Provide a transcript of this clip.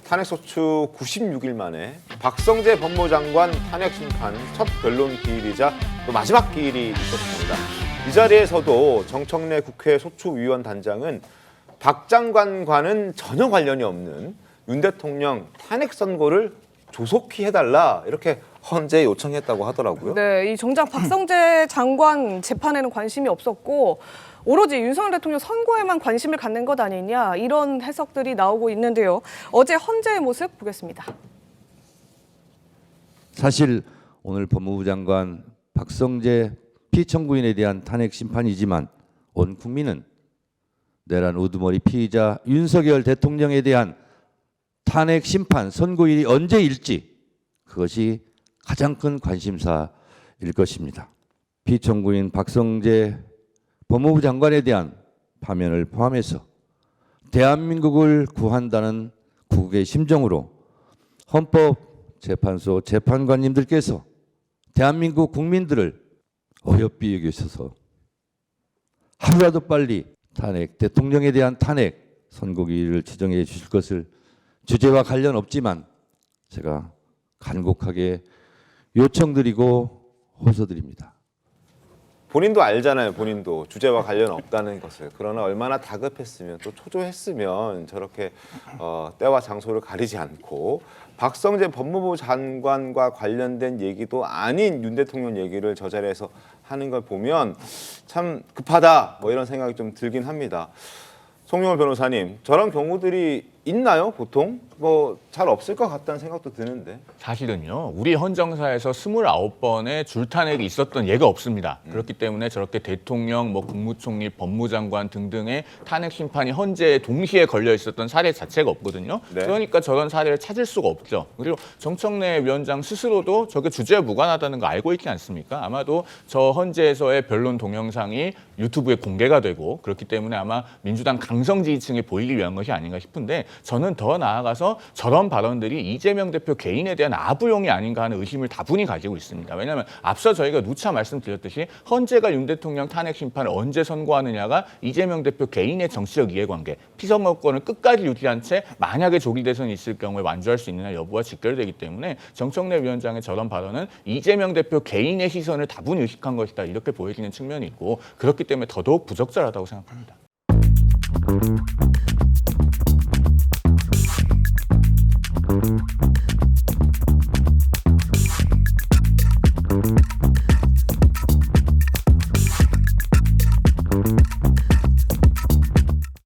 탄핵소추 96일 만에 박성재 법무장관 탄핵 심판 첫 변론 기일이자 또 마지막 기일이 있었습니다. 이 자리에서도 정청래 국회 소추위원 단장은 박 장관과는 전혀 관련이 없는 윤 대통령 탄핵 선고를 조속히 해달라 이렇게 헌재에 요청했다고 하더라고요. 네, 이 정작 박성재 장관 재판에는 관심이 없었고 오로지 윤석열 대통령 선고에만 관심을 갖는 것 아니냐 이런 해석들이 나오고 있는데요. 어제 헌재의 모습 보겠습니다. 사실 오늘 법무부 장관 박성재 피청구인에 대한 탄핵 심판이지만 온 국민은 내란 우두머리 피의자 윤석열 대통령에 대한 탄핵 심판 선고일이 언제일지 그것이 가장 큰 관심사일 것입니다. 피청구인 박성재 법무부 장관에 대한 파면을 포함해서 대한민국을 구한다는 국의 심정으로 헌법재판소 재판관님들께서 대한민국 국민들을 어여삐 여기셔서 하루라도 빨리 탄핵, 대통령에 대한 탄핵 선고기일을 지정해 주실 것을 주제와 관련 없지만 제가 간곡하게 요청드리고 호소드립니다. 본인도 알잖아요. 본인도 주제와 관련 없다는 것을. 그러나 얼마나 다급했으면 또 초조했으면 저렇게 때와 장소를 가리지 않고 박성재 법무부 장관과 관련된 얘기도 아닌 윤 대통령 얘기를 저 자리에서 하는 걸 보면 참 급하다 뭐 이런 생각이 좀 들긴 합니다. 송영호 변호사님, 저런 경우들이 있나요? 보통? 뭐 잘 없을 것 같다는 생각도 드는데. 사실은요. 우리 헌정사에서 29번의 줄탄핵이 있었던 예가 없습니다. 그렇기 때문에 저렇게 대통령, 국무총리, 법무장관 등등의 탄핵 심판이 헌재에 동시에 걸려 있었던 사례 자체가 없거든요. 네. 그러니까 저런 사례를 찾을 수가 없죠. 그리고 정청래 위원장 스스로도 저게 주제와 무관하다는 거 알고 있지 않습니까? 아마도 저 헌재에서의 변론 동영상이 유튜브에 공개가 되고 그렇기 때문에 아마 민주당 강성 지지층에 보이기 위한 것이 아닌가 싶은데 저는 더 나아가서 저런 발언들이 이재명 대표 개인에 대한 아부용이 아닌가 하는 의심을 다분히 가지고 있습니다. 왜냐하면 앞서 저희가 누차 말씀드렸듯이 헌재가 윤 대통령 탄핵 심판을 언제 선고하느냐가 이재명 대표 개인의 정치적 이해관계, 피선거권을 끝까지 유지한 채 만약에 조기 대선이 있을 경우에 완주할 수 있느냐 여부와 직결되기 때문에 정청래 위원장의 저런 발언은 이재명 대표 개인의 시선을 다분히 의식한 것이다 이렇게 보여지는 측면이 있고 그렇기 때문에 더더욱 부적절하다고 생각합니다.